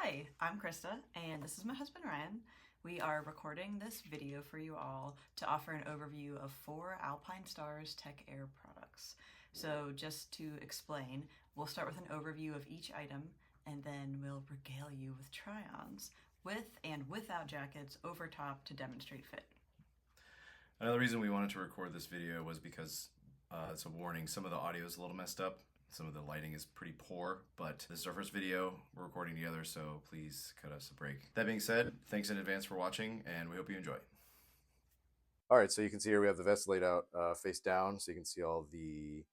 Hi, I'm Krista, and this is my husband Ryan. We are recording this video for you all to offer an overview of 4 Alpine Stars Tech Air products. So just to explain, we'll start with an overview of each item, and then we'll regale you with try-ons, with and without jackets over top to demonstrate fit. Another reason we wanted to record this video was because it's a warning, some of the audio is a little messed up. Some of the lighting is pretty poor, but this is our first video we're recording together, so please cut us a break. That being said, thanks in advance for watching, and we hope you enjoy. All right, so you can see here we have the vest laid out face down, so you can see all the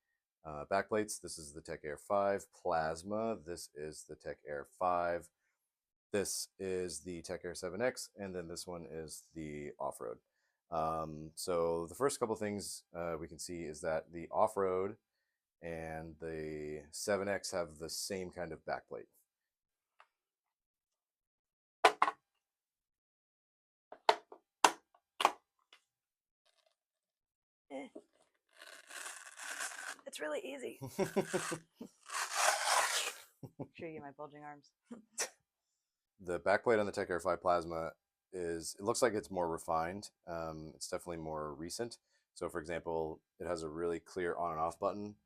back plates. This is the Tech Air 5 Plasma. This is the Tech Air 5. This is the Tech Air 7X, and then this one is the off-road. So the first couple things we can see is that the off-road and the 7X have the same kind of backplate. It's really easy. Show you my bulging arms. The backplate on the Tech Air 5 Plasma it looks like it's more refined. It's definitely more recent. So for example, it has a really clear on and off button.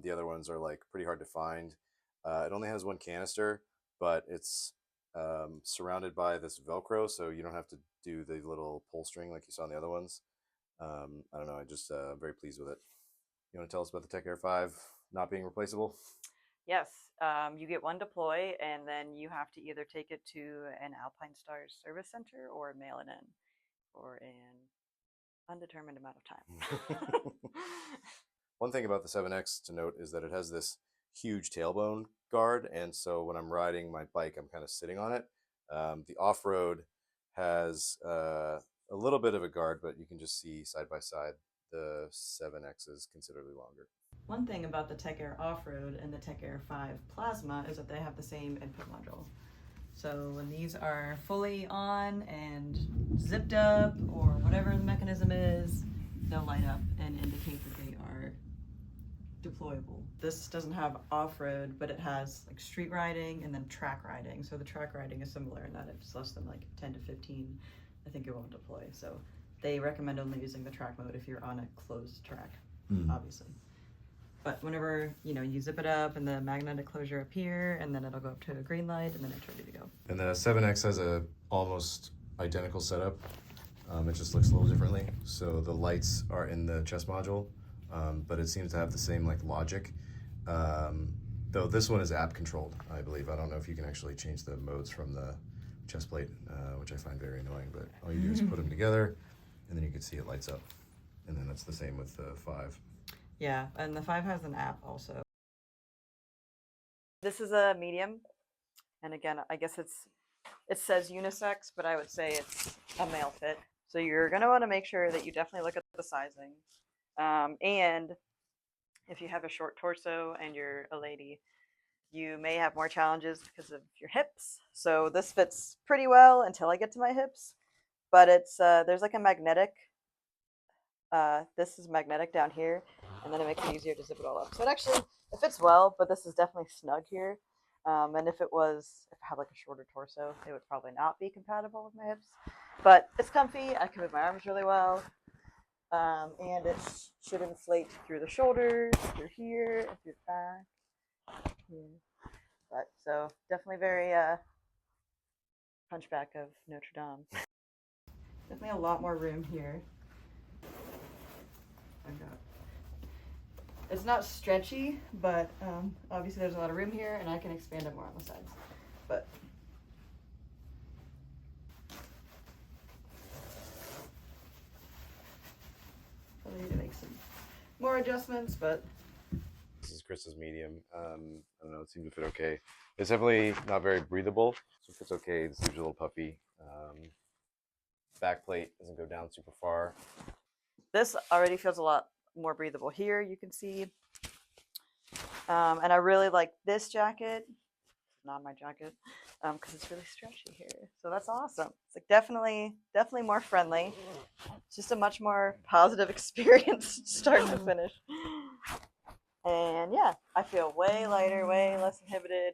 The other ones are like pretty hard to find. It only has one canister, but it's surrounded by this Velcro, so you don't have to do the little pull string like you saw in the other ones. I don't know, I'm very pleased with it. You want to tell us about the Tech Air 5 not being replaceable? Yes, you get one deploy, and then you have to either take it to an Alpine Stars service center or mail it in for an undetermined amount of time. One thing about the 7X to note is that it has this huge tailbone guard, and so when I'm riding my bike, I'm kind of sitting on it. The off-road has a little bit of a guard, but you can just see side by side the 7X is considerably longer. One thing about the Tech Air Off-Road and the Tech Air 5 Plasma is that they have the same input module. So when these are fully on and zipped up or whatever the mechanism is, they'll light up and indicate that they are deployable. This doesn't have off-road, but it has like street riding and then track riding. So the track riding is similar in that if it's less than like 10 to 15, I think it won't deploy. So they recommend only using the track mode if you're on a closed track, obviously. But whenever, you zip it up and the magnetic closure up here, and then it'll go up to a green light, and then it's ready to go. And the 7X has a almost identical setup. It just looks a little differently. So the lights are in the chest module, but it seems to have the same like logic. Though this one is app controlled, I believe. I don't know if you can actually change the modes from the chest plate, which I find very annoying, but all you do is put them together, and then you can see it lights up. And then that's the same with the 5. Yeah, and the 5 has an app also. This is a medium, and again, I guess it says unisex, but I would say it's a male fit. So you're going to want to make sure that you definitely look at the sizing. And if you have a short torso and you're a lady, you may have more challenges because of your hips. So this fits pretty well until I get to my hips, but it's there's like a magnetic. This is magnetic down here, and then it makes it easier to zip it all up. So it fits well, but this is definitely snug here. And if I had like a shorter torso, it would probably not be compatible with my hips. But it's comfy. I can move my arms really well. And it should inflate through the shoulders, through here, and through the back. Here. But so definitely very Hunchback of Notre Dame. Definitely a lot more room here. It's not stretchy, but obviously there's a lot of room here, and I can expand it more on the sides. But probably need to make some more adjustments, but this is Krista's medium. I don't know, it seemed to fit okay. It's definitely not very breathable, so it fits okay. The sleeves are a little puffy. Back plate doesn't go down super far. This already feels a lot more breathable here, you can see. And I really like this jacket. Not my jacket, because it's really stretchy here. So that's awesome. It's like definitely more friendly. It's just a much more positive experience start to finish. And yeah, I feel way lighter, way less inhibited.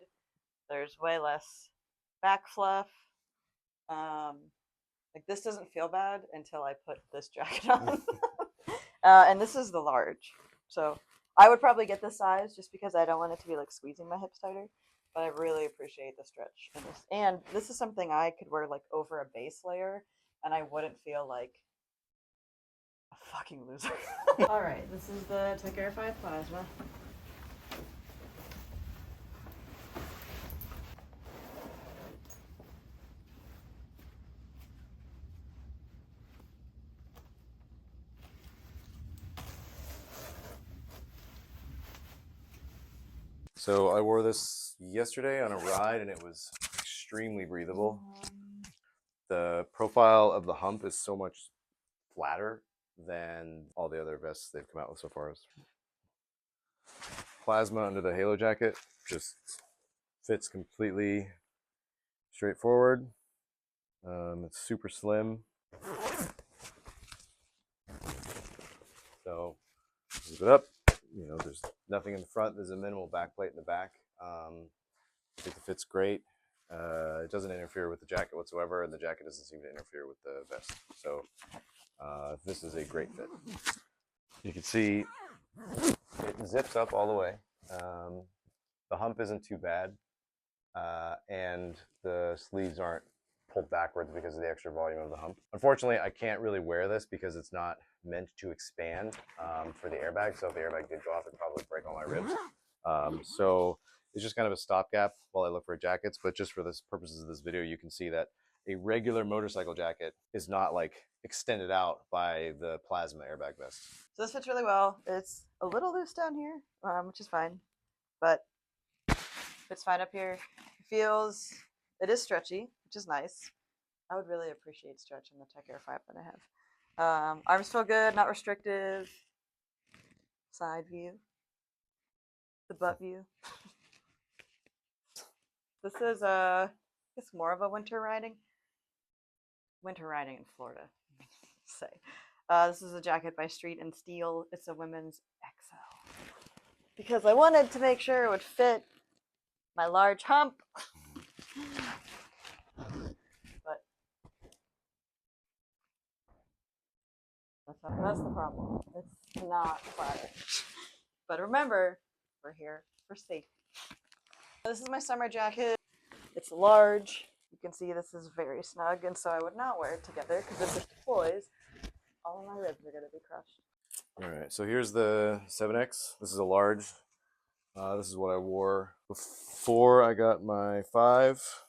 There's way less back fluff. Like this doesn't feel bad until I put this jacket on. And this is the large. So I would probably get this size just because I don't want it to be like squeezing my hips tighter. But I really appreciate the stretch in this. And this is something I could wear like over a base layer and I wouldn't feel like a fucking loser. Alright, this is the Tech Air 5 Plasma. So I wore this yesterday on a ride and it was extremely breathable. The profile of the hump is so much flatter than all the other vests they've come out with so far. Plasma under the Halo jacket just fits completely straightforward. It's super slim. So zip it up. You know, there's nothing in the front. There's a minimal back plate in the back. I think the fit's great. It doesn't interfere with the jacket whatsoever, and the jacket doesn't seem to interfere with the vest. So this is a great fit. You can see it zips up all the way. The hump isn't too bad, and the sleeves aren't pulled backwards because of the extra volume of the hump. Unfortunately, I can't really wear this because it's not meant to expand for the airbag. So if the airbag did go off, it'd probably break all my ribs. So it's just kind of a stopgap while I look for jackets. But just for the purposes of this video, you can see that a regular motorcycle jacket is not like extended out by the Plasma airbag vest. So this fits really well. It's a little loose down here, which is fine, but fits fine up here. It is stretchy, which is nice. I would really appreciate stretch in the Tech Air 5 that I have. Arms feel good, not restrictive. Side view. The butt view. This is it's more of a winter riding in Florida. Say, this is a jacket by Street and Steel. It's a women's XL because I wanted to make sure it would fit my large hump. But that's the problem. It's not flattering. But remember, we're here for safety. This is my summer jacket. It's large. You can see this is very snug, and so I would not wear it together because if it deploys, all of my ribs are going to be crushed. All right, so here's the 7X. This is a large. This is what I wore before I got my 5.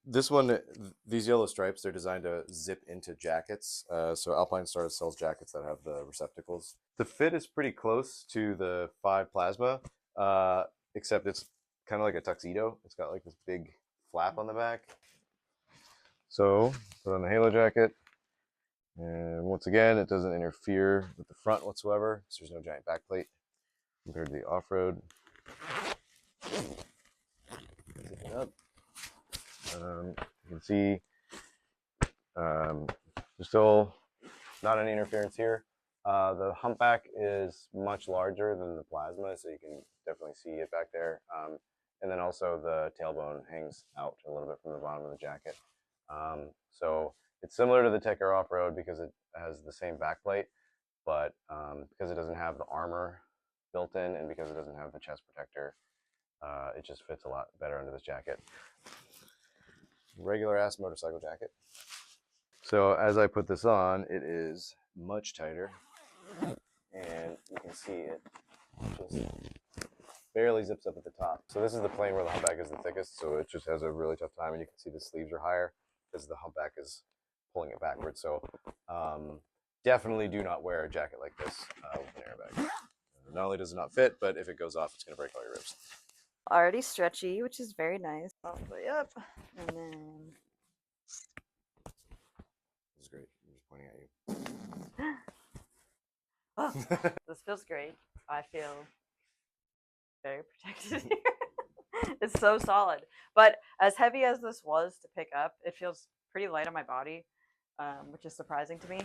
This one, these yellow stripes, they're designed to zip into jackets. So Alpine Star sells jackets that have the receptacles. The fit is pretty close to the 5 Plasma, except it's kind of like a tuxedo. It's got like this big flap on the back. So put on the Halo jacket. And once again, it doesn't interfere with the front whatsoever. So there's no giant back plate compared to the off-road. Zip it up. You can see there's still not any interference here. The humpback is much larger than the Plasma, so you can definitely see it back there. And then also the tailbone hangs out a little bit from the bottom of the jacket. So it's similar to the Tech Air Off-Road because it has the same backplate, but because it doesn't have the armor built in and because it doesn't have the chest protector, it just fits a lot better under this jacket. Regular ass motorcycle jacket. So as I put this on, it is much tighter, and you can see it just barely zips up at the top. So this is the plane where the humpback is the thickest, so it just has a really tough time, and you can see the sleeves are higher because the humpback is pulling it backwards. So definitely do not wear a jacket like this with an airbag. Not only does it not fit, but if it goes off, it's going to break all your ribs. Already stretchy, which is very nice. All the way up, and then This is great. I'm just pointing at you. oh, this feels great. I feel very protected here. It's so solid. But as heavy as this was to pick up, it feels pretty light on my body, which is surprising to me.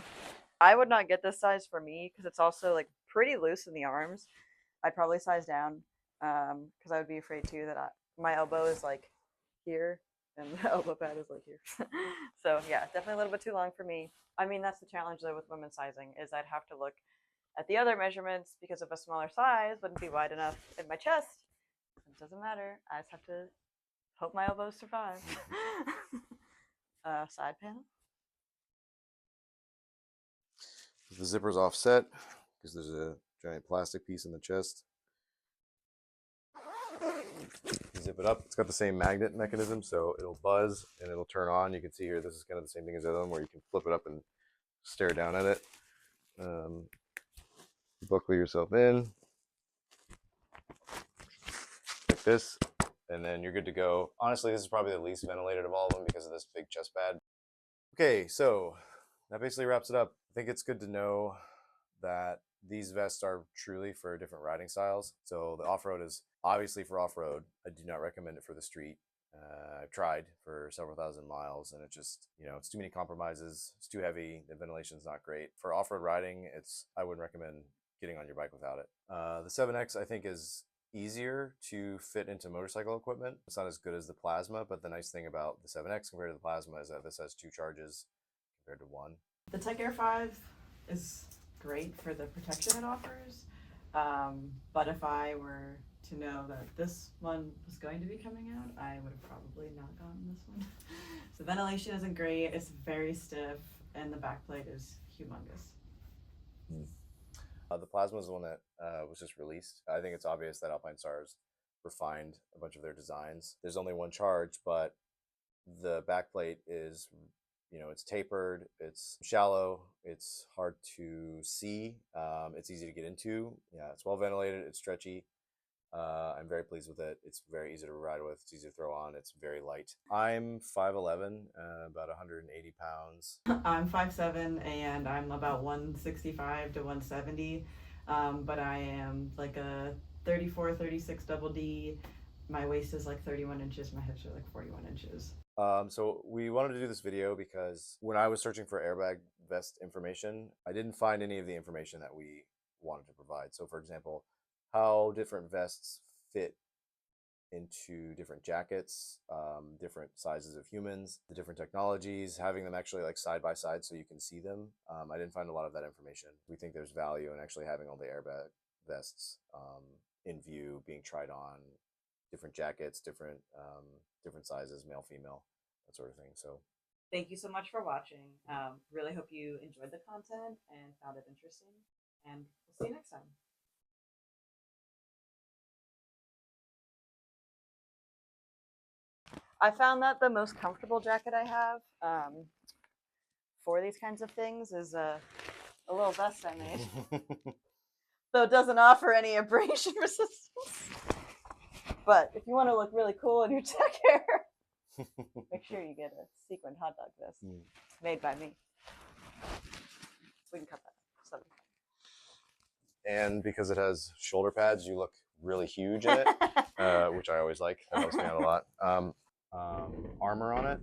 I would not get this size for me because it's also like pretty loose in the arms. I'd probably size down because I would be afraid too that my elbow is like here and the elbow pad is like here. So yeah, definitely a little bit too long for me. I mean, that's the challenge though with women's sizing, is I'd have to look at the other measurements because of a smaller size wouldn't be wide enough in my chest. It doesn't matter. I just have to hope my elbows survive. Side panel. The zipper's offset because there's a giant plastic piece in the chest. Zip it up. It's got the same magnet mechanism, so it'll buzz and it'll turn on. You can see here, this is kind of the same thing as the other one, where you can flip it up and stare down at it. Buckle yourself in like this, and then you're good to go. Honestly, this is probably the least ventilated of all of them because of this big chest pad. Okay, so that basically wraps it up. I think it's good to know that these vests are truly for different riding styles. So the off-road is obviously for off-road. I do not recommend it for the street. I've tried for several thousand miles, and it just, it's too many compromises. It's too heavy. The ventilation's not great. For off-road riding, I wouldn't recommend getting on your bike without it. The 7X, I think, is easier to fit into motorcycle equipment. It's not as good as the Plasma, but the nice thing about the 7X compared to the Plasma is that this has 2 charges compared to 1. The Tech Air 5 is great for the protection it offers, but if I were to know that this one was going to be coming out, I would have probably not gotten this one. So ventilation isn't great, it's very stiff, and the backplate is humongous. The Plasma is the one that was just released. I think it's obvious that Alpine Stars refined a bunch of their designs. There's only 1 charge, but the backplate is, it's tapered, it's shallow, it's hard to see, it's easy to get into. Yeah, it's well ventilated, it's stretchy. I'm very pleased with it. It's very easy to ride with, it's easy to throw on, it's very light. I'm 5'11", about 180 pounds. I'm 5'7", and I'm about 165 to 170, but I am like a 34, 36 double D. My waist is like 31 inches, my hips are like 41 inches. So we wanted to do this video because when I was searching for airbag vest information, I didn't find any of the information that we wanted to provide. So for example, how different vests fit into different jackets, different sizes of humans, the different technologies, having them actually like side by side so you can see them. I didn't find a lot of that information. We think there's value in actually having all the airbag vests in view, being tried on, different jackets, different sizes, male, female, that sort of thing. So thank you so much for watching. Really hope you enjoyed the content and found it interesting, and we'll see you next time. I found that the most comfortable jacket I have for these kinds of things is a little vest I made. So it doesn't offer any abrasion resistance. But if you want to look really cool in your tech hair, make sure you get a sequined hot dog vest made by me. We can cut that. And because it has shoulder pads, you look really huge in it, which I always like. That helps me out a lot. Armor on it.